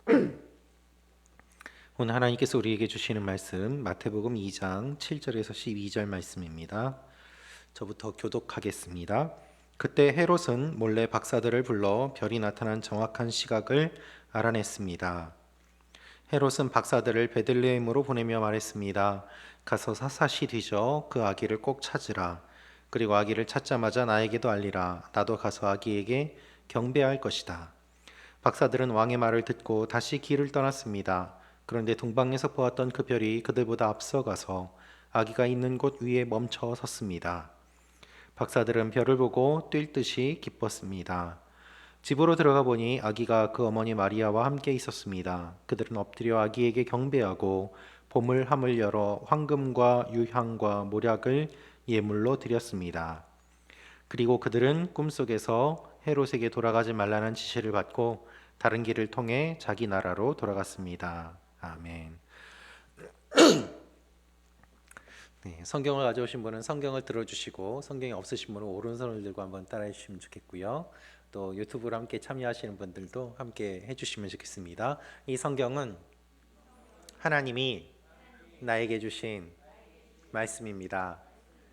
오늘 하나님께서 우리에게 주시는 말씀 마태복음 2장 7절에서 12절 말씀입니다. 저부터 교독하겠습니다. 그때 헤롯은 몰래 박사들을 불러 별이 나타난 정확한 시각을 알아냈습니다. 헤롯은 박사들을 베들레헴으로 보내며 말했습니다. 가서 샅샅이 뒤져 그 아기를 꼭 찾으라. 그리고 아기를 찾자마자 나에게도 알리라. 나도 가서 아기에게 경배할 것이다. 박사들은 왕의 말을 듣고 다시 길을 떠났습니다. 그런데 동방에서 보았던 그 별이 그들보다 앞서가서 아기가 있는 곳 위에 멈춰 섰습니다. 박사들은 별을 보고 뛸 듯이 기뻤습니다. 집으로 들어가 보니 아기가 그 어머니 마리아와 함께 있었습니다. 그들은 엎드려 아기에게 경배하고 보물함을 열어 황금과 유향과 모략을 예물로 드렸습니다. 그리고 그들은 꿈속에서 헤롯에게 돌아가지 말라는 지시를 받고 다른 길을 통해 자기 나라로 돌아갔습니다. 아멘. 네, 성경을 가져오신 분은 성경을 들어주시고 성경이 없으신 분은 오른손을 들고 한번 따라해 주시면 좋겠고요. 또 유튜브로 함께 참여하시는 분들도 함께 해주시면 좋겠습니다. 이 성경은 하나님이 나에게 주신 말씀입니다.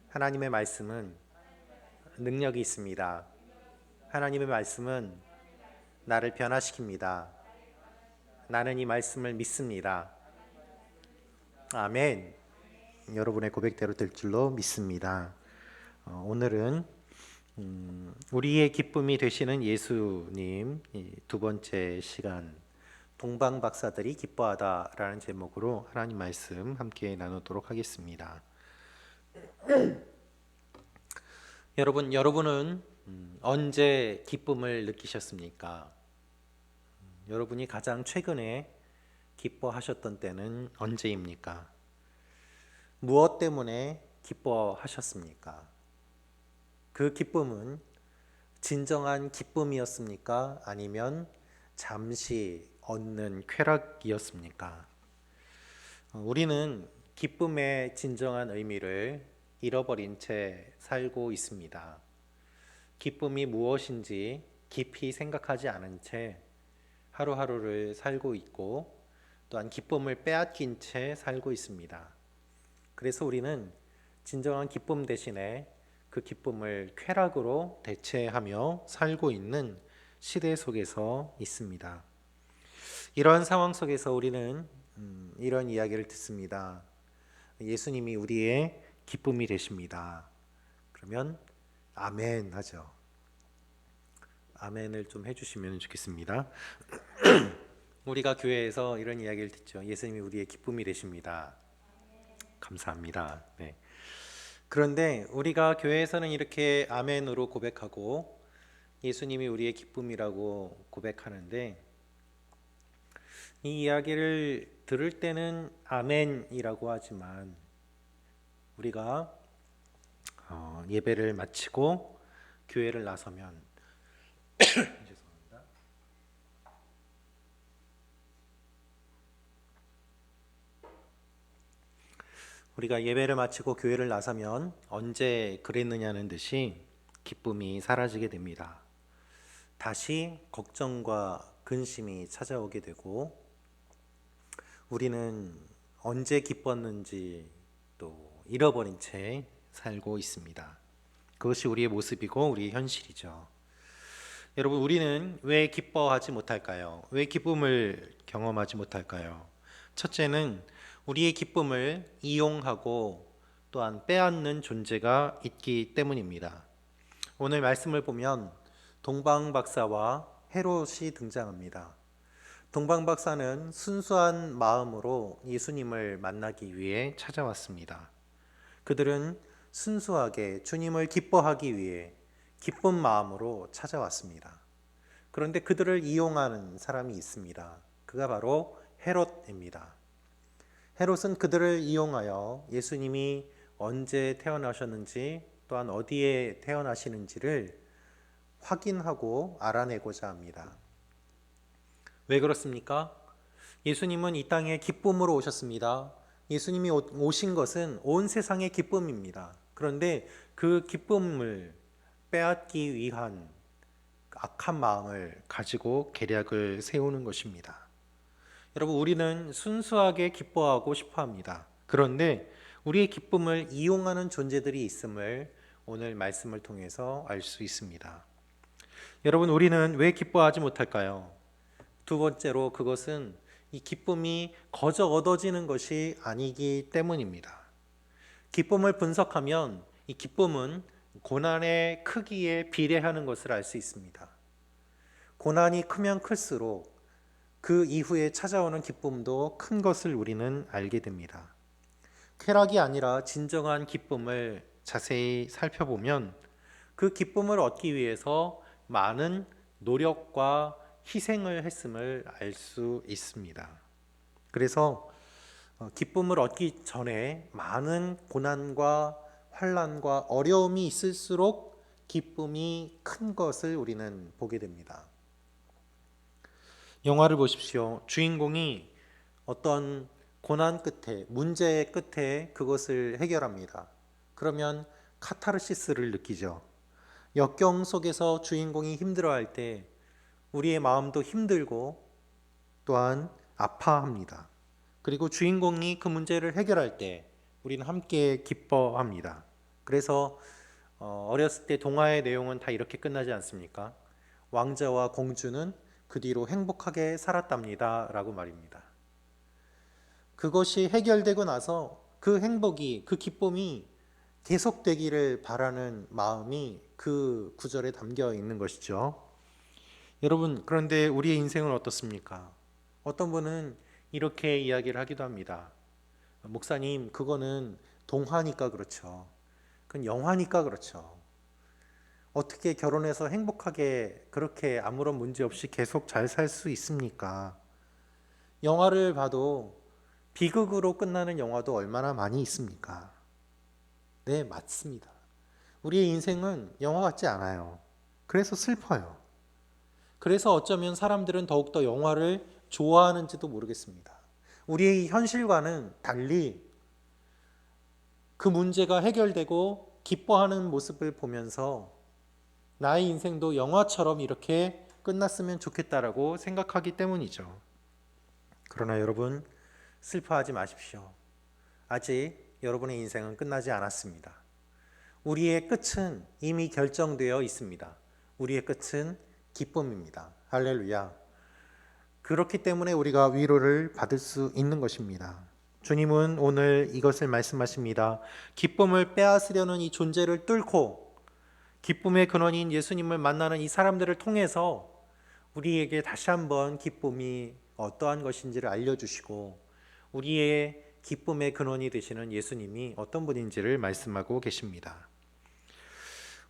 하나님의 말씀은 능력이 있습니다. 하나님의 말씀은 나를 변화시킵니다. 나는 이 말씀을 믿습니다. 아멘. 여러분의 고백대로 될 줄로 믿습니다. 오늘은 우리의 기쁨이 되시는 예수님 두 번째 시간 동방 박사들이 기뻐하다라는 제목으로 하나님 말씀 함께 나누도록 하겠습니다. 여러분은 언제 기쁨을 느끼셨습니까? 여러분이 가장 최근에 기뻐하셨던 때는 언제입니까? 무엇 때문에 기뻐하셨습니까? 그 기쁨은 진정한 기쁨이었습니까? 아니면 잠시 얻는 쾌락이었습니까? 우리는 기쁨의 진정한 의미를 잃어버린 채 살고 있습니다. 기쁨이 무엇인지 깊이 생각하지 않은 채 하루하루를 살고 있고 또한 기쁨을 빼앗긴 채 살고 있습니다. 그래서 우리는 진정한 기쁨 대신에 그 기쁨을 쾌락으로 대체하며 살고 있는 시대 속에서 있습니다. 이러한 상황 속에서 우리는 이런 이야기를 듣습니다. 예수님이 우리의 기쁨이 되십니다. 그러면 아멘 하죠. 아멘을 좀 해주시면 좋겠습니다. 우리가 교회에서 이런 이야기를 듣죠. 예수님이 우리의 기쁨이 되십니다. 감사합니다. 네. 그런데 우리가 교회에서는 이렇게 아멘으로 고백하고 예수님이 우리의 기쁨이라고 고백하는데 이 이야기를 들을 때는 아멘이라고 하지만 우리가 예배를 마치고 교회를 나서면 죄송합니다. 우리가 예배를 마치고 교회를 나서면 언제 그랬느냐는 듯이 기쁨이 사라지게 됩니다. 다시 걱정과 근심이 찾아오게 되고 우리는 언제 기뻤는지 또 잃어버린 채 살고 있습니다. 그것이 우리의 모습이고 우리의 현실이죠. 여러분, 우리는 왜 기뻐하지 못할까요? 왜 기쁨을 경험하지 못할까요? 첫째는 우리의 기쁨을 이용하고 또한 빼앗는 존재가 있기 때문입니다. 오늘 말씀을 보면 동방 박사와 헤롯이 등장합니다. 동방 박사는 순수한 마음으로 예수님을 만나기 위해 찾아왔습니다. 그들은 순수하게 주님을 기뻐하기 위해 기쁜 마음으로 찾아왔습니다. 그런데 그들을 이용하는 사람이 있습니다. 그가 바로 헤롯입니다. 헤롯은 그들을 이용하여 예수님이 언제 태어나셨는지 또한 어디에 태어나시는지를 확인하고 알아내고자 합니다. 왜 그렇습니까? 예수님은 이 땅에 기쁨으로 오셨습니다. 예수님이 오신 것은 온 세상의 기쁨입니다. 그런데 그 기쁨을 빼앗기 위한 악한 마음을 가지고 계략을 세우는 것입니다. 여러분, 우리는 순수하게 기뻐하고 싶어 합니다. 그런데 우리의 기쁨을 이용하는 존재들이 있음을 오늘 말씀을 통해서 알 수 있습니다. 여러분, 우리는 왜 기뻐하지 못할까요? 두 번째로 그것은 이 기쁨이 거저 얻어지는 것이 아니기 때문입니다. 기쁨을 분석하면 이 기쁨은 고난의 크기에 비례하는 것을 알 수 있습니다. 고난이 크면 클수록 그 이후에 찾아오는 기쁨도 큰 것을 우리는 알게 됩니다. 쾌락이 아니라 진정한 기쁨을 자세히 살펴보면 그 기쁨을 얻기 위해서 많은 노력과 희생을 했음을 알 수 있습니다. 그래서 기쁨을 얻기 전에 많은 고난과 환난과 어려움이 있을수록 기쁨이 큰 것을 우리는 보게 됩니다. 영화를 보십시오. 주인공이 어떤 고난 끝에, 문제의 끝에 그것을 해결합니다. 그러면 카타르시스를 느끼죠. 역경 속에서 주인공이 힘들어할 때 우리의 마음도 힘들고 또한 아파합니다. 그리고 주인공이 그 문제를 해결할 때 우리는 함께 기뻐합니다. 그래서 어렸을 때 동화의 내용은 다 이렇게 끝나지 않습니까? 왕자와 공주는 그 뒤로 행복하게 살았답니다 라고 말입니다. 그것이 해결되고 나서 그 행복이, 그 기쁨이 계속되기를 바라는 마음이 그 구절에 담겨 있는 것이죠. 여러분, 그런데 우리의 인생은 어떻습니까? 어떤 분은 이렇게 이야기를 하기도 합니다. 목사님, 그거는 동화니까 그렇죠. 그건 영화니까 그렇죠. 어떻게 결혼해서 행복하게 그렇게 아무런 문제 없이 계속 잘 살 수 있습니까? 영화를 봐도 비극으로 끝나는 영화도 얼마나 많이 있습니까? 네, 맞습니다. 우리의 인생은 영화 같지 않아요. 그래서 슬퍼요. 그래서 어쩌면 사람들은 더욱더 영화를 좋아하는지도 모르겠습니다. 우리의 현실과는 달리 그 문제가 해결되고 기뻐하는 모습을 보면서 나의 인생도 영화처럼 이렇게 끝났으면 좋겠다라고 생각하기 때문이죠. 그러나 여러분, 슬퍼하지 마십시오. 아직 여러분의 인생은 끝나지 않았습니다. 우리의 끝은 이미 결정되어 있습니다. 우리의 끝은 기쁨입니다. 할렐루야. 그렇기 때문에 우리가 위로를 받을 수 있는 것입니다. 주님은 오늘 이것을 말씀하십니다. 기쁨을 빼앗으려는 이 존재를 뚫고 기쁨의 근원인 예수님을 만나는 이 사람들을 통해서 우리에게 다시 한번 기쁨이 어떠한 것인지를 알려주시고 우리의 기쁨의 근원이 되시는 예수님이 어떤 분인지를 말씀하고 계십니다.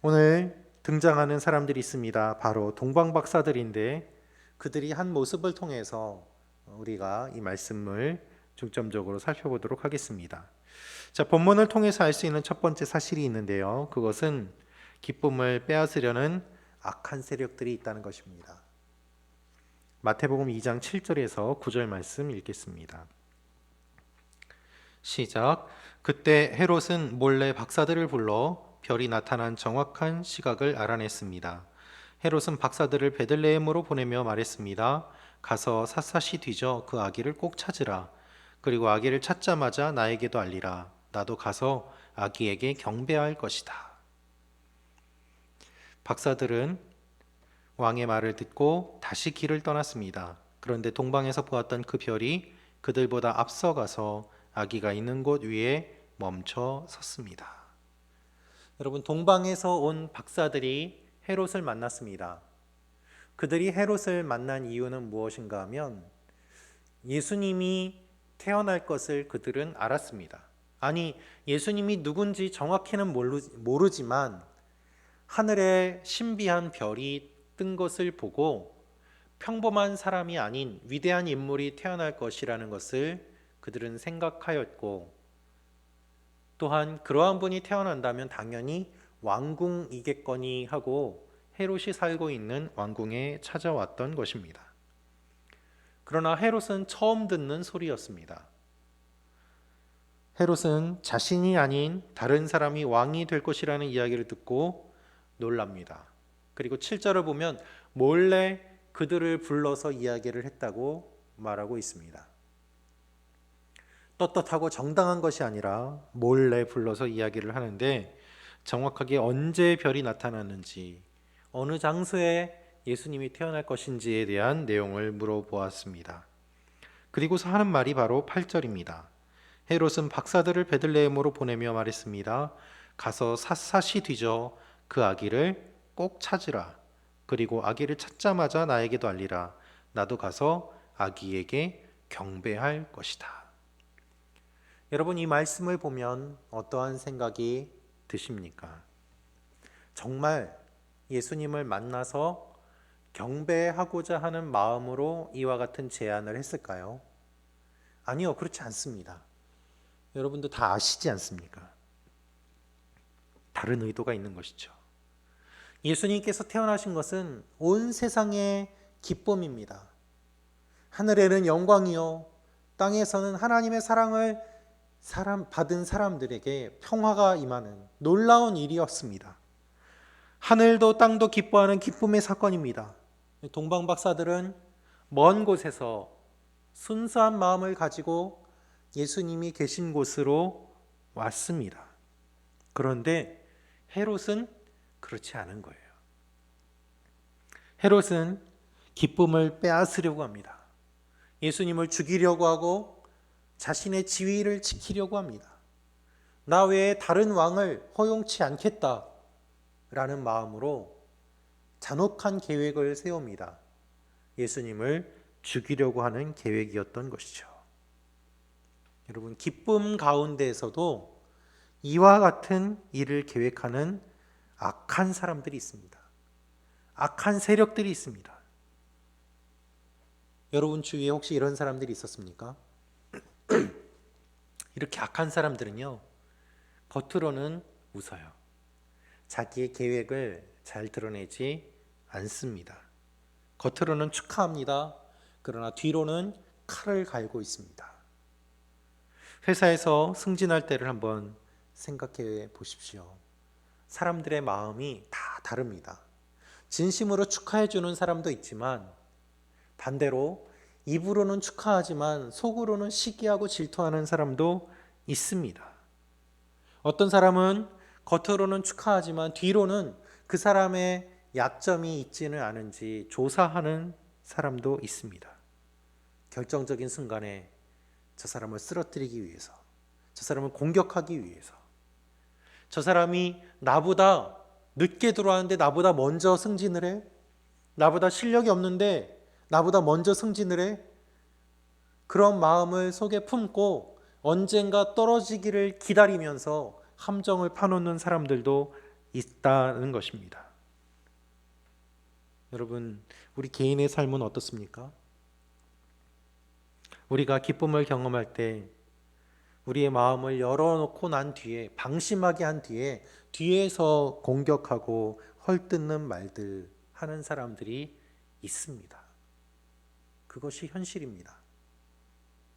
오늘 등장하는 사람들이 있습니다. 바로 동방박사들인데 그들이 한 모습을 통해서 우리가 이 말씀을 중점적으로 살펴보도록 하겠습니다. 자, 본문을 통해서 알 수 있는 첫 번째 사실이 있는데요. 그것은 기쁨을 빼앗으려는 악한 세력들이 있다는 것입니다. 마태복음 2장 7절에서 9절 말씀 읽겠습니다. 시작. 그때 헤롯은 몰래 박사들을 불러 별이 나타난 정확한 시각을 알아냈습니다. 헤롯은 박사들을 베들레헴으로 보내며 말했습니다. 가서 샅샅이 뒤져 그 아기를 꼭 찾으라. 그리고 아기를 찾자마자 나에게도 알리라. 나도 가서 아기에게 경배할 것이다. 박사들은 왕의 말을 듣고 다시 길을 떠났습니다. 그런데 동방에서 보았던 그 별이 그들보다 앞서가서 아기가 있는 곳 위에 멈춰 섰습니다. 여러분, 동방에서 온 박사들이 헤롯을 만났습니다. 그들이 헤롯을 만난 이유는 무엇인가 하면 예수님이 태어날 것을 그들은 알았습니다. 아니, 예수님이 누군지 정확히는 모르지만 하늘에 신비한 별이 뜬 것을 보고 평범한 사람이 아닌 위대한 인물이 태어날 것이라는 것을 그들은 생각하였고, 또한 그러한 분이 태어난다면 당연히 왕궁이겠거니 하고 헤롯이 살고 있는 왕궁에 찾아왔던 것입니다. 그러나 헤롯은 처음 듣는 소리였습니다. 헤롯은 자신이 아닌 다른 사람이 왕이 될 것이라는 이야기를 듣고 놀랍니다. 그리고 7절을 보면 몰래 그들을 불러서 이야기를 했다고 말하고 있습니다. 떳떳하고 정당한 것이 아니라 몰래 불러서 이야기를 하는데, 정확하게 언제 별이 나타났는지, 어느 장소에 예수님이 태어날 것인지에 대한 내용을 물어보았습니다. 그리고서 하는 말이 바로 8절입니다. 헤롯은 박사들을 베들레헴으로 보내며 말했습니다. 가서 샅샅이 뒤져 그 아기를 꼭 찾으라. 그리고 아기를 찾자마자 나에게도 알리라. 나도 가서 아기에게 경배할 것이다. 여러분, 이 말씀을 보면 어떠한 생각이 드십니까? 정말 예수님을 만나서 경배하고자 하는 마음으로 이와 같은 제안을 했을까요? 아니요, 그렇지 않습니다. 여러분도 다 아시지 않습니까? 다른 의도가 있는 것이죠. 예수님께서 태어나신 것은 온 세상의 기쁨입니다. 하늘에는 영광이요, 땅에서는 하나님의 사랑을 받은 사람들에게 평화가 임하는 놀라운 일이었습니다. 하늘도 땅도 기뻐하는 기쁨의 사건입니다. 동방 박사들은 먼 곳에서 순수한 마음을 가지고 예수님이 계신 곳으로 왔습니다. 그런데 헤롯은 그렇지 않은 거예요. 헤롯은 기쁨을 빼앗으려고 합니다. 예수님을 죽이려고 하고 자신의 지위를 지키려고 합니다. 나 외에 다른 왕을 허용치 않겠다라는 마음으로 잔혹한 계획을 세웁니다. 예수님을 죽이려고 하는 계획이었던 것이죠. 여러분, 기쁨 가운데에서도 이와 같은 일을 계획하는 악한 사람들이 있습니다. 악한 세력들이 있습니다. 여러분 주위에 혹시 이런 사람들이 있었습니까? 이렇게 악한 사람들은요, 겉으로는 웃어요. 자기의 계획을 잘 드러내지 않습니다. 겉으로는 축하합니다. 그러나 뒤로는 칼을 갈고 있습니다. 회사에서 승진할 때를 한번 생각해 보십시오. 사람들의 마음이 다 다릅니다. 진심으로 축하해 주는 사람도 있지만, 반대로 입으로는 축하하지만 속으로는 시기하고 질투하는 사람도 있습니다. 어떤 사람은 겉으로는 축하하지만 뒤로는 그 사람의 약점이 있지는 않은지 조사하는 사람도 있습니다. 결정적인 순간에 저 사람을 쓰러뜨리기 위해서, 저 사람을 공격하기 위해서, 저 사람이 나보다 늦게 들어왔는데 나보다 먼저 승진을 해? 나보다 실력이 없는데 나보다 먼저 승진을 해? 그런 마음을 속에 품고 언젠가 떨어지기를 기다리면서 함정을 파놓는 사람들도 있다는 것입니다. 여러분, 우리 개인의 삶은 어떻습니까? 우리가 기쁨을 경험할 때 우리의 마음을 열어놓고 난 뒤에, 방심하게 한 뒤에 뒤에서 공격하고 헐뜯는 말들 하는 사람들이 있습니다. 그것이 현실입니다.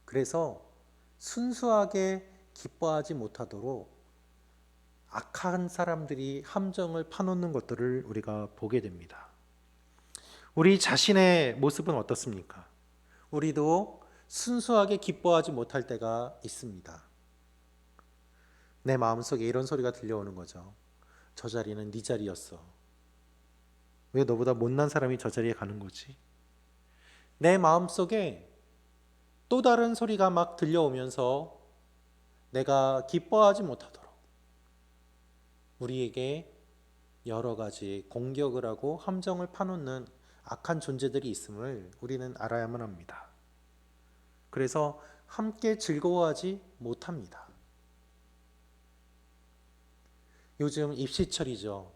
그래서 순수하게 기뻐하지 못하도록 악한 사람들이 함정을 파놓는 것들을 우리가 보게 됩니다. 우리 자신의 모습은 어떻습니까? 우리도 순수하게 기뻐하지 못할 때가 있습니다. 내 마음속에 이런 소리가 들려오는 거죠. 저 자리는 네 자리였어. 왜 너보다 못난 사람이 저 자리에 가는 거지? 내 마음속에 또 다른 소리가 막 들려오면서 내가 기뻐하지 못하도록 우리에게 여러 가지 공격을 하고 함정을 파놓는 악한 존재들이 있음을 우리는 알아야만 합니다. 그래서 함께 즐거워하지 못합니다. 요즘 입시철이죠.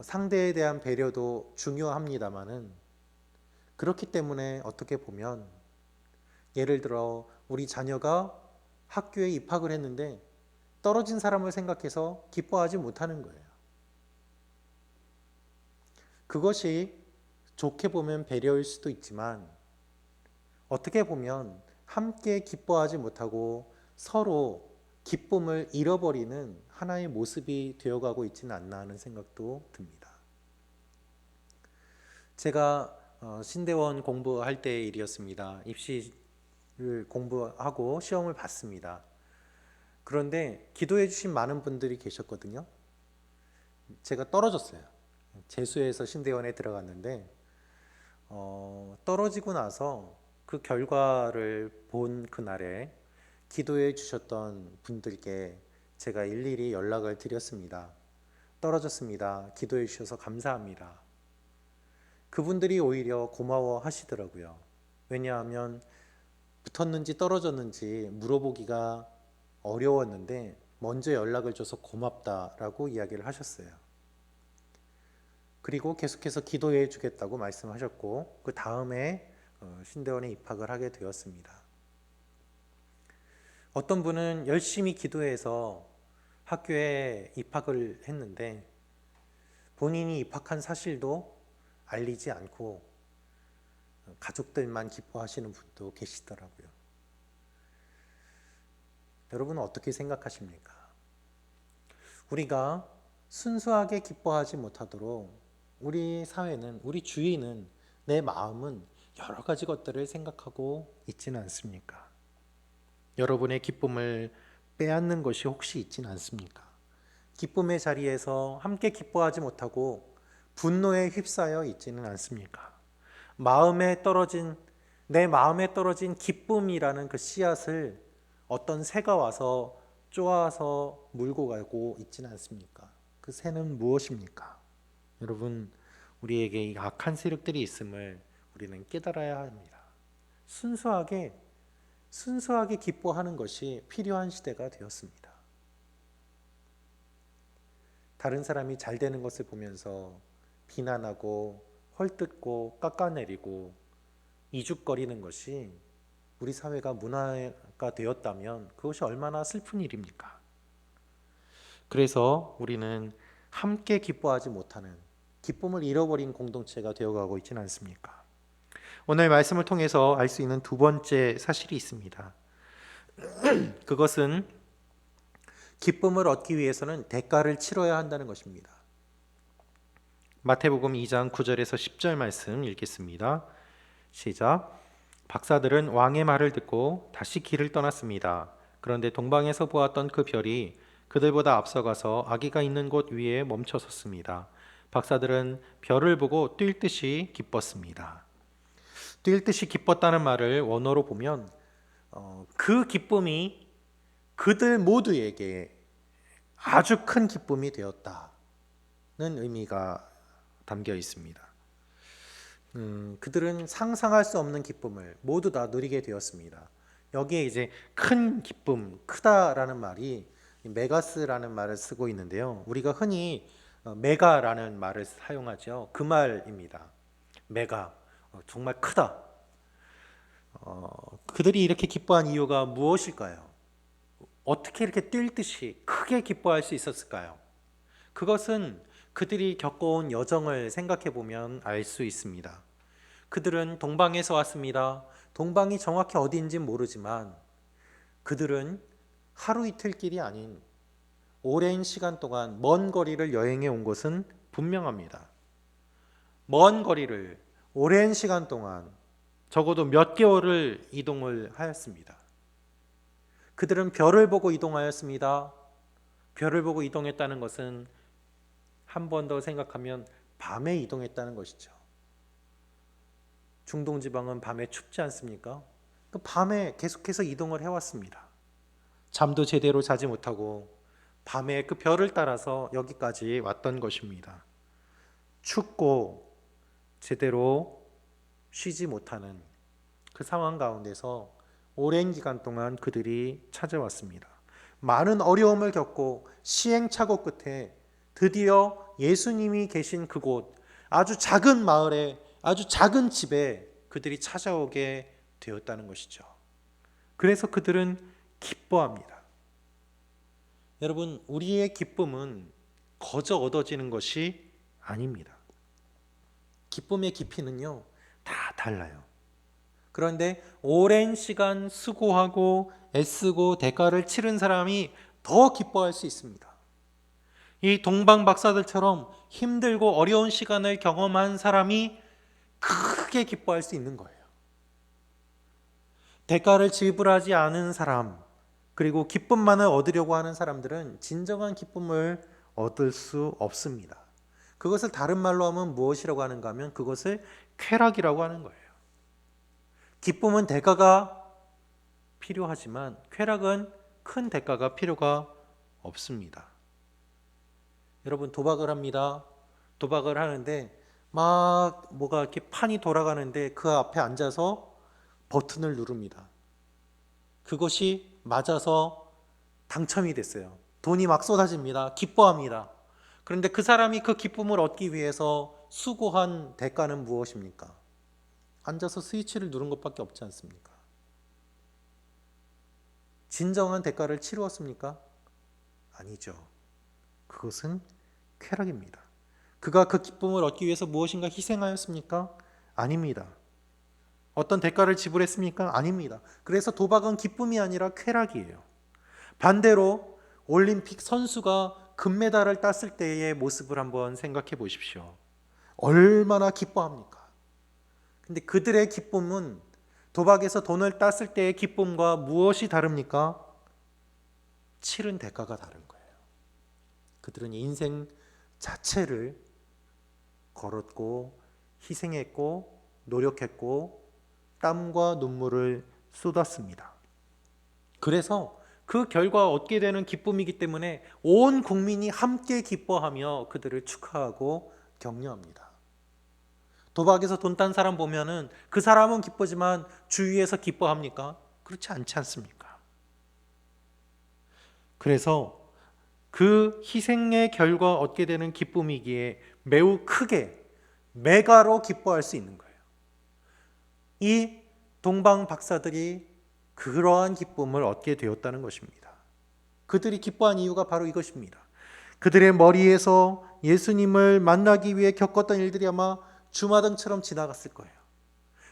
상대에 대한 배려도 중요합니다마는, 그렇기 때문에 어떻게 보면 예를 들어 우리 자녀가 학교에 입학을 했는데 떨어진 사람을 생각해서 기뻐하지 못하는 거예요. 그것이 좋게 보면 배려일 수도 있지만, 어떻게 보면 함께 기뻐하지 못하고 서로 기쁨을 잃어버리는 하나의 모습이 되어가고 있지는 않나 하는 생각도 듭니다. 제가 신대원 공부할 때의 일이었습니다. 입시를 공부하고 시험을 봤습니다. 그런데 기도해 주신 많은 분들이 계셨거든요. 제가 떨어졌어요. 재수해서 신대원에 들어갔는데 떨어지고 나서 그 결과를 본 그날에 기도해 주셨던 분들께 제가 일일이 연락을 드렸습니다. 떨어졌습니다. 기도해 주셔서 감사합니다. 그분들이 오히려 고마워 하시더라고요. 왜냐하면 붙었는지 떨어졌는지 물어보기가 어려웠는데 먼저 연락을 줘서 고맙다라고 이야기를 하셨어요. 그리고 계속해서 기도해 주겠다고 말씀하셨고 그 다음에 신대원에 입학을 하게 되었습니다. 어떤 분은 열심히 기도해서 학교에 입학을 했는데 본인이 입학한 사실도 알리지 않고 가족들만 기뻐하시는 분도 계시더라고요. 여러분은 어떻게 생각하십니까? 우리가 순수하게 기뻐하지 못하도록 우리 사회는, 우리 주위는, 내 마음은 여러 가지 것들을 생각하고 있지는 않습니까? 여러분의 기쁨을 빼앗는 것이 혹시 있지는 않습니까? 기쁨의 자리에서 함께 기뻐하지 못하고 분노에 휩싸여 있지는 않습니까? 내 마음에 떨어진 기쁨이라는 그 씨앗을 어떤 새가 와서 쪼아서 물고 가고 있지는 않습니까? 그 새는 무엇입니까? 여러분, 우리에게 이 악한 세력들이 있음을 우리는 깨달아야 합니다. 순수하게 기뻐하는 것이 필요한 시대가 되었습니다. 다른 사람이 잘 되는 것을 보면서 비난하고 헐뜯고 깎아내리고 이죽거리는 것이 우리 사회가 문화가 되었다면 그것이 얼마나 슬픈 일입니까? 그래서 우리는 함께 기뻐하지 못하는, 기쁨을 잃어버린 공동체가 되어가고 있지는 않습니까? 오늘 말씀을 통해서 알 수 있는 두 번째 사실이 있습니다. 그것은 기쁨을 얻기 위해서는 대가를 치러야 한다는 것입니다. 마태복음 2장 9절에서 10절 말씀 읽겠습니다. 시작. 박사들은 왕의 말을 듣고 다시 길을 떠났습니다. 그런데 동방에서 보았던 그 별이 그들보다 앞서가서 아기가 있는 곳 위에 멈춰 섰습니다. 박사들은 별을 보고 뛸 듯이 기뻤습니다. 뛸 듯이 기뻤다는 말을 원어로 보면 그 기쁨이 그들 모두에게 아주 큰 기쁨이 되었다는 의미가 담겨 있습니다. 그들은 상상할 수 없는 기쁨을 모두 다 누리게 되었습니다. 여기에 이제 큰 기쁨, 크다라는 말이 메가스라는 말을 쓰고 있는데요. 우리가 흔히 메가라는 말을 사용하죠. 그 말입니다. 메가, 정말 크다. 그들이 이렇게 기뻐한 이유가 무엇일까요? 어떻게 이렇게 뛸 듯이 크게 기뻐할 수 있었을까요? 그것은 그들이 겪어온 여정을 생각해 보면 알 수 있습니다. 그들은 동방에서 왔습니다. 동방이 정확히 어디인지 모르지만 그들은 하루 이틀 길이 아닌 오랜 시간 동안 먼 거리를 여행해 온 것은 분명합니다. 먼 거리를 오랜 시간 동안 적어도 몇 개월을 이동을 하였습니다. 그들은 별을 보고 이동하였습니다. 별을 보고 이동했다는 것은 한 번 더 생각하면 밤에 이동했다는 것이죠. 중동 지방은 밤에 춥지 않습니까? 그 밤에 계속해서 이동을 해왔습니다. 잠도 제대로 자지 못하고 밤에 그 별을 따라서 여기까지 왔던 것입니다. 춥고 제대로 쉬지 못하는 그 상황 가운데서 오랜 기간 동안 그들이 찾아왔습니다. 많은 어려움을 겪고 시행착오 끝에 드디어 예수님이 계신 그곳, 아주 작은 마을에, 아주 작은 집에 그들이 찾아오게 되었다는 것이죠. 그래서 그들은 기뻐합니다. 여러분, 우리의 기쁨은 거저 얻어지는 것이 아닙니다. 기쁨의 깊이는요, 다 달라요. 그런데 오랜 시간 수고하고 애쓰고 대가를 치른 사람이 더 기뻐할 수 있습니다. 이 동방 박사들처럼 힘들고 어려운 시간을 경험한 사람이 크게 크게 기뻐할 수 있는 거예요. 대가를 지불하지 않은 사람, 그리고 기쁨만을 얻으려고 하는 사람들은 진정한 기쁨을 얻을 수 없습니다. 그것을 다른 말로 하면 무엇이라고 하는가 하면 그것을 쾌락이라고 하는 거예요. 기쁨은 대가가 필요하지만 쾌락은 큰 대가가 필요가 없습니다. 여러분, 도박을 합니다. 도박을 하는데 막 뭐가 이렇게 판이 돌아가는데 그 앞에 앉아서 버튼을 누릅니다. 그것이 맞아서 당첨이 됐어요. 돈이 막 쏟아집니다. 기뻐합니다. 그런데 그 사람이 그 기쁨을 얻기 위해서 수고한 대가는 무엇입니까? 앉아서 스위치를 누른 것밖에 없지 않습니까? 진정한 대가를 치루었습니까? 아니죠. 그것은 쾌락입니다. 그가 그 기쁨을 얻기 위해서 무엇인가 희생하였습니까? 아닙니다. 어떤 대가를 지불했습니까? 아닙니다. 그래서 도박은 기쁨이 아니라 쾌락이에요. 반대로 올림픽 선수가 금메달을 땄을 때의 모습을 한번 생각해 보십시오. 얼마나 기뻐합니까? 근데 그들의 기쁨은 도박에서 돈을 땄을 때의 기쁨과 무엇이 다릅니까? 치른 대가가 다른 거예요. 그들은 인생 자체를 걸었고 희생했고 노력했고 땀과 눈물을 쏟았습니다. 그래서 그 결과 얻게 되는 기쁨이기 때문에 온 국민이 함께 기뻐하며 그들을 축하하고 격려합니다. 도박에서 돈 딴 사람 보면은 그 사람은 기쁘지만 주위에서 기뻐합니까? 그렇지 않지 않습니까? 그래서 그 희생의 결과 얻게 되는 기쁨이기에 매우 크게 메가로 기뻐할 수 있는 거예요. 이 동방 박사들이 그러한 기쁨을 얻게 되었다는 것입니다. 그들이 기뻐한 이유가 바로 이것입니다. 그들의 머리에서 예수님을 만나기 위해 겪었던 일들이 아마 주마등처럼 지나갔을 거예요.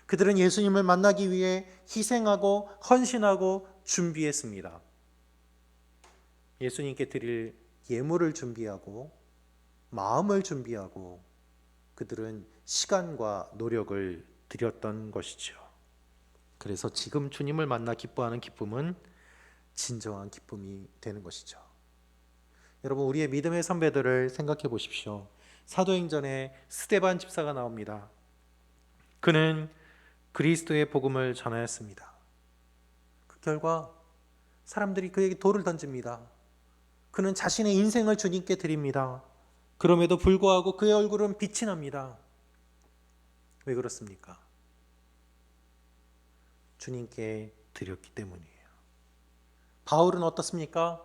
그들은 예수님을 만나기 위해 희생하고 헌신하고 준비했습니다. 예수님께 드릴 예물을 준비하고 마음을 준비하고 그들은 시간과 노력을 들였던 것이죠. 그래서 지금 주님을 만나 기뻐하는 기쁨은 진정한 기쁨이 되는 것이죠. 여러분, 우리의 믿음의 선배들을 생각해 보십시오. 사도행전에 스데반 집사가 나옵니다. 그는 그리스도의 복음을 전하였습니다. 그 결과 사람들이 그에게 돌을 던집니다. 그는 자신의 인생을 주님께 드립니다. 그럼에도 불구하고 그의 얼굴은 빛이 납니다. 왜 그렇습니까? 주님께 드렸기 때문이에요. 바울은 어떻습니까?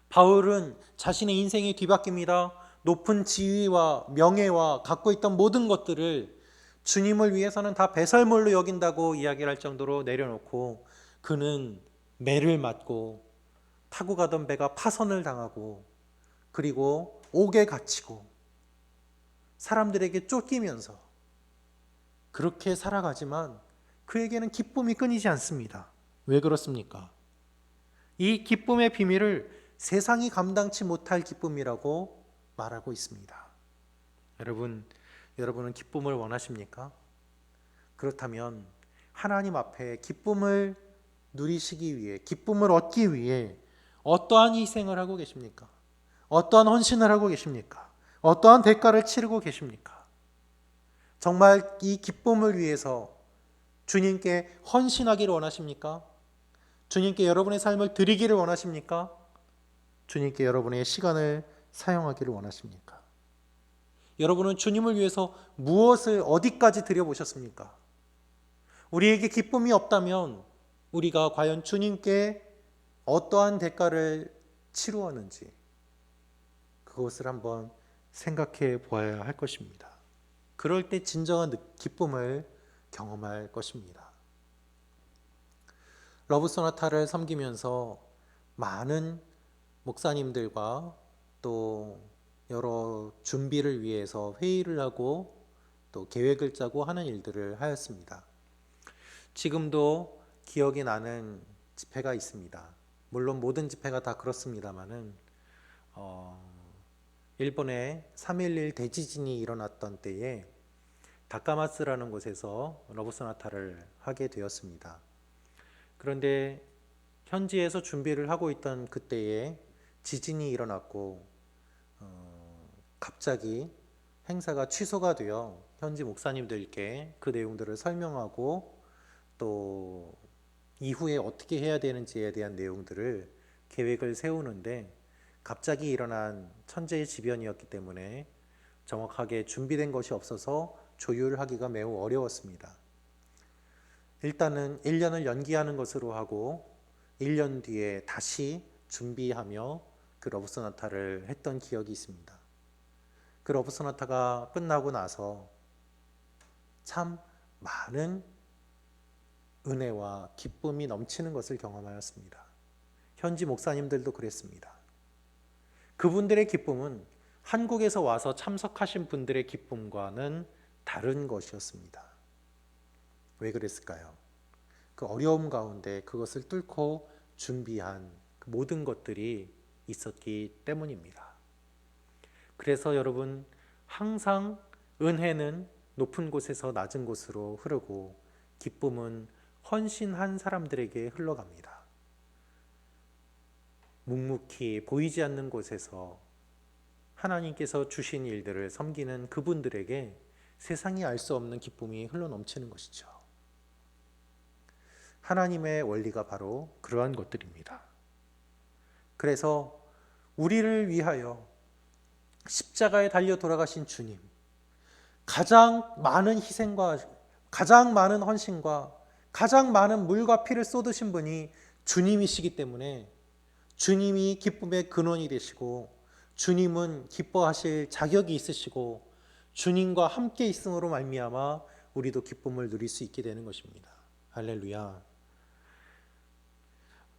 바울은 자신의 인생이 뒤바뀝니다. 높은 지위와 명예와 갖고 있던 모든 것들을 주님을 위해서는 다 배설물로 여긴다고 이야기를 할 정도로 내려놓고 그는 매를 맞고 타고 가던 배가 파선을 당하고 그리고 옥에 갇히고 사람들에게 쫓기면서 그렇게 살아가지만 그에게는 기쁨이 끊이지 않습니다. 왜 그렇습니까? 이 기쁨의 비밀을 세상이 감당치 못할 기쁨이라고 말하고 있습니다. 여러분은 기쁨을 원하십니까? 그렇다면 하나님 앞에 기쁨을 누리시기 위해, 기쁨을 얻기 위해 어떠한 희생을 하고 계십니까? 어떠한 헌신을 하고 계십니까? 어떠한 대가를 치르고 계십니까? 정말 이 기쁨을 위해서 주님께 헌신하기를 원하십니까? 주님께 여러분의 삶을 드리기를 원하십니까? 주님께 여러분의 시간을 사용하기를 원하십니까? 여러분은 주님을 위해서 무엇을 어디까지 드려보셨습니까? 우리에게 기쁨이 없다면 우리가 과연 주님께 어떠한 대가를 치루었는지 그것을 한번 생각해 보아야 할 것입니다. 그럴 때 진정한 기쁨을 경험할 것입니다. 러브 소나타를 섬기면서 많은 목사님들과 또 여러 준비를 위해서 회의를 하고 또 계획을 짜고 하는 일들을 하였습니다. 지금도 기억이 나는 집회가 있습니다. 물론 모든 집회가 다 그렇습니다만은 일본에 3.11 대지진이 일어났던 때에 다카마스라는 곳에서 러브소나타를 하게 되었습니다. 그런데 현지에서 준비를 하고 있던 그때에 지진이 일어났고 갑자기 행사가 취소가 되어 현지 목사님들께 그 내용들을 설명하고 또 이후에 어떻게 해야 되는지에 대한 내용들을 계획을 세우는데 갑자기 일어난 천재의 지변이었기 때문에 정확하게 준비된 것이 없어서 조율하기가 매우 어려웠습니다. 일단은 1년을 연기하는 것으로 하고 1년 뒤에 다시 준비하며 그 러브소나타를 했던 기억이 있습니다. 그 러브소나타가 끝나고 나서 참 많은 은혜와 기쁨이 넘치는 것을 경험하였습니다. 현지 목사님들도 그랬습니다. 그분들의 기쁨은 한국에서 와서 참석하신 분들의 기쁨과는 다른 것이었습니다. 왜 그랬을까요? 그 어려움 가운데 그것을 뚫고 준비한 그 모든 것들이 있었기 때문입니다. 그래서 여러분, 항상 은혜는 높은 곳에서 낮은 곳으로 흐르고 기쁨은 헌신한 사람들에게 흘러갑니다. 묵묵히 보이지 않는 곳에서 하나님께서 주신 일들을 섬기는 그분들에게 세상이 알 수 없는 기쁨이 흘러넘치는 것이죠. 하나님의 원리가 바로 그러한 것들입니다. 그래서 우리를 위하여 십자가에 달려 돌아가신 주님, 가장 많은 희생과 가장 많은 헌신과 가장 많은 물과 피를 쏟으신 분이 주님이시기 때문에 주님이 기쁨의 근원이 되시고 주님은 기뻐하실 자격이 있으시고 주님과 함께 있음으로 말미암아 우리도 기쁨을 누릴 수 있게 되는 것입니다. 할렐루야.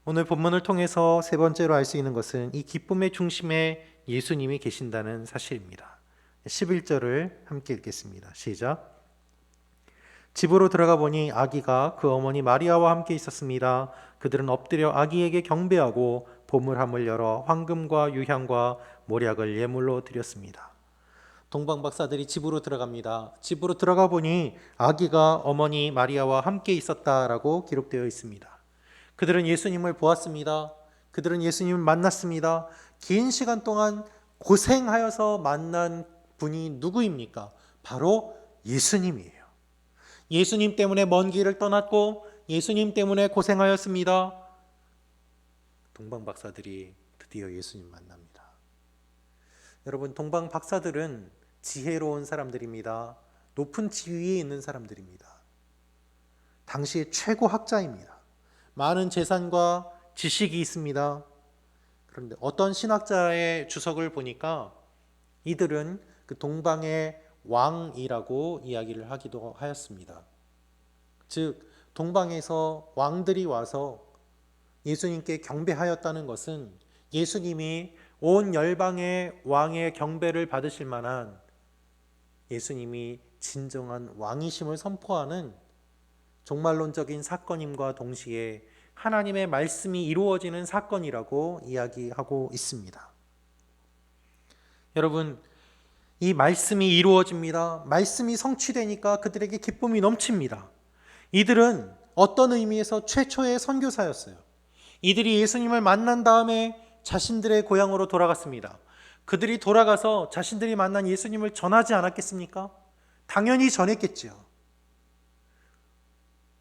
오늘 본문을 통해서 세 번째로 알 수 있는 것은 이 기쁨의 중심에 예수님이 계신다는 사실입니다. 11절을 함께 읽겠습니다. 시작. 집으로 들어가 보니 아기가 그 어머니 마리아와 함께 있었습니다. 그들은 엎드려 아기에게 경배하고 보물함을 열어 황금과 유향과 몰약을 예물로 드렸습니다. 동방박사들이 집으로 들어갑니다. 집으로 들어가 보니 아기가 어머니 마리아와 함께 있었다라고 기록되어 있습니다. 그들은 예수님을 보았습니다. 그들은 예수님을 만났습니다. 긴 시간 동안 고생하여서 만난 분이 누구입니까? 바로 예수님이에요. 예수님 때문에 먼 길을 떠났고 예수님 때문에 고생하였습니다. 동방박사들이 드디어 예수님 만납니다. 여러분, 동방박사들은 지혜로운 사람들입니다. 높은 지위에 있는 사람들입니다. 당시의 최고 학자입니다. 많은 재산과 지식이 있습니다. 그런데 어떤 신학자의 주석을 보니까 이들은 그 동방의 왕이라고 이야기를 하기도 하였습니다. 즉, 동방에서 왕들이 와서 예수님께 경배하였다는 것은 예수님이 온 열방의 왕의 경배를 받으실 만한 예수님이 진정한 왕이심을 선포하는 종말론적인 사건임과 동시에 하나님의 말씀이 이루어지는 사건이라고 이야기하고 있습니다. 여러분, 이 말씀이 이루어집니다. 말씀이 성취되니까 그들에게 기쁨이 넘칩니다. 이들은 어떤 의미에서 최초의 선교사였어요. 이들이 예수님을 만난 다음에 자신들의 고향으로 돌아갔습니다. 그들이 돌아가서 자신들이 만난 예수님을 전하지 않았겠습니까? 당연히 전했겠지요.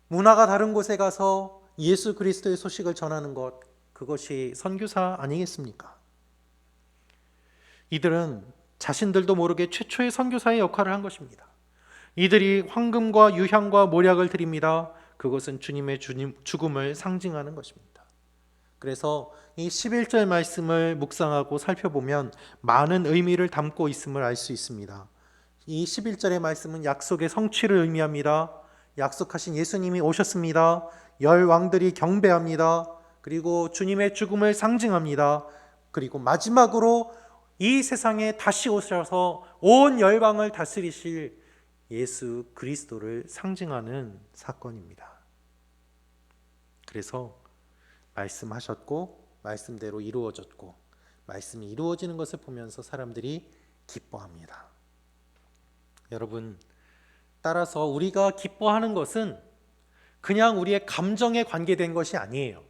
문화가 다른 곳에 가서 예수 그리스도의 소식을 전하는 것, 그것이 선교사 아니겠습니까? 이들은 자신들도 모르게 최초의 선교사의 역할을 한 것입니다. 이들이 황금과 유향과 몰약을 드립니다. 그것은 주님의 죽음을 상징하는 것입니다. 그래서 이 11절 말씀을 묵상하고 살펴보면 많은 의미를 담고 있음을 알 수 있습니다. 이 11절의 말씀은 약속의 성취를 의미합니다. 약속하신 예수님이 오셨습니다. 열 왕들이 경배합니다. 그리고 주님의 죽음을 상징합니다. 그리고 마지막으로 이 세상에 다시 오셔서 온 열방을 다스리실 예수 그리스도를 상징하는 사건입니다. 그래서 말씀하셨고 말씀대로 이루어졌고 말씀이 이루어지는 것을 보면서 사람들이 기뻐합니다. 여러분, 따라서 우리가 기뻐하는 것은 그냥 우리의 감정에 관계된 것이 아니에요.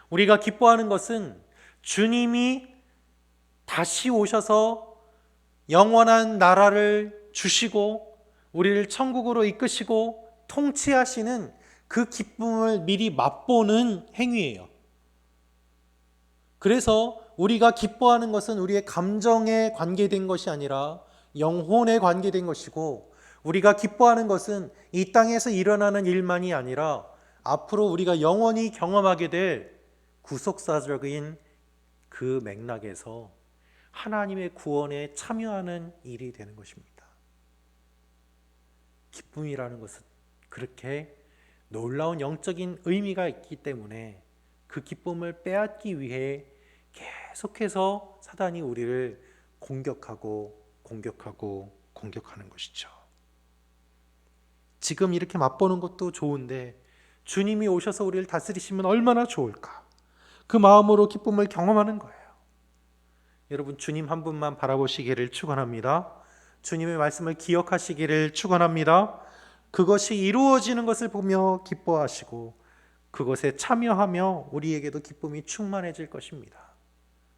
우리가 기뻐하는 것은 주님이 다시 오셔서 영원한 나라를 주시고 우리를 천국으로 이끄시고 통치하시는 그 기쁨을 미리 맛보는 행위예요. 그래서 우리가 기뻐하는 것은 우리의 감정에 관계된 것이 아니라 영혼에 관계된 것이고, 우리가 기뻐하는 것은 이 땅에서 일어나는 일만이 아니라 앞으로 우리가 영원히 경험하게 될 구속사적인 그 맥락에서 하나님의 구원에 참여하는 일이 되는 것입니다. 기쁨이라는 것은 그렇게 놀라운 영적인 의미가 있기 때문에 그 기쁨을 빼앗기 위해 계속해서 사단이 우리를 공격하는 것이죠. 지금 이렇게 맛보는 것도 좋은데 주님이 오셔서 우리를 다스리시면 얼마나 좋을까? 그 마음으로 기쁨을 경험하는 거예요. 여러분, 주님 한 분만 바라보시기를 축원합니다. 주님의 말씀을 기억하시기를 축원합니다. 그것이 이루어지는 것을 보며 기뻐하시고 그것에 참여하며 우리에게도 기쁨이 충만해질 것입니다.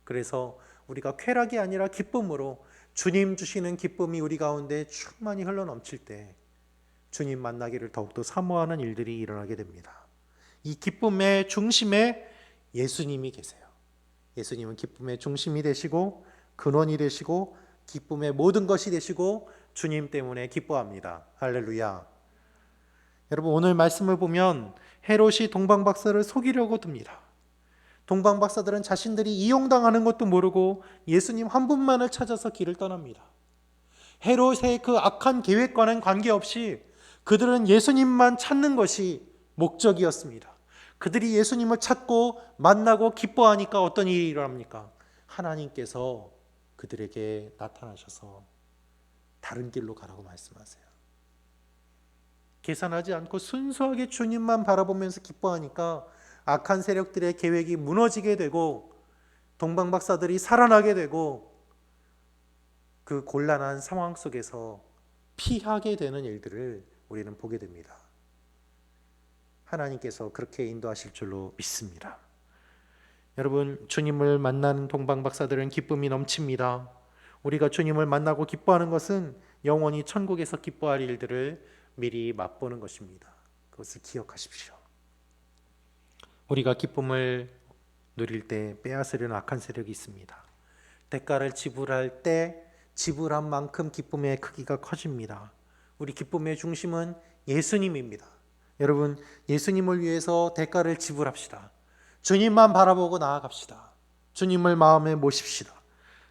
그래서 우리가 쾌락이 아니라 기쁨으로 주님 주시는 기쁨이 우리 가운데 충만히 흘러넘칠 때 주님 만나기를 더욱더 사모하는 일들이 일어나게 됩니다. 이 기쁨의 중심에 예수님이 계세요. 예수님은 기쁨의 중심이 되시고 근원이 되시고 기쁨의 모든 것이 되시고 주님 때문에 기뻐합니다. 할렐루야. 여러분, 오늘 말씀을 보면 헤롯이 동방박사를 속이려고 듭니다. 동방박사들은 자신들이 이용당하는 것도 모르고 예수님 한 분만을 찾아서 길을 떠납니다. 헤롯의 그 악한 계획과는 관계없이 그들은 예수님만 찾는 것이 목적이었습니다. 그들이 예수님을 찾고 만나고 기뻐하니까 어떤 일이 일어납니까? 하나님께서 그들에게 나타나셔서 다른 길로 가라고 말씀하세요. 계산하지 않고 순수하게 주님만 바라보면서 기뻐하니까 악한 세력들의 계획이 무너지게 되고 동방박사들이 살아나게 되고 그 곤란한 상황 속에서 피하게 되는 일들을 우리는 보게 됩니다. 하나님께서 그렇게 인도하실 줄로 믿습니다. 여러분, 주님을 만나는 동방박사들은 기쁨이 넘칩니다. 우리가 주님을 만나고 기뻐하는 것은 영원히 천국에서 기뻐할 일들을 미리 맛보는 것입니다. 그것을 기억하십시오. 우리가 기쁨을 누릴 때 빼앗으려는 악한 세력이 있습니다. 대가를 지불할 때 지불한 만큼 기쁨의 크기가 커집니다. 우리 기쁨의 중심은 예수님입니다. 여러분, 예수님을 위해서 대가를 지불합시다. 주님만 바라보고 나아갑시다. 주님을 마음에 모십시다.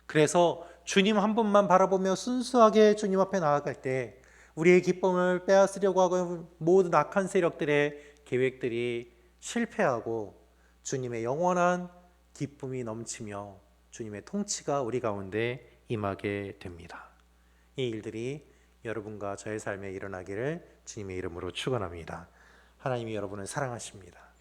그래서 주님 한 분만 바라보며 순수하게 주님 앞에 나아갈 때 우리의 기쁨을 빼앗으려고 하고 모든 악한 세력들의 계획들이 실패하고 주님의 영원한 기쁨이 넘치며 주님의 통치가 우리 가운데 임하게 됩니다. 이 일들이 여러분과 저의 삶에 일어나기를 주님의 이름으로 축원합니다. 하나님이 여러분을 사랑하십니다.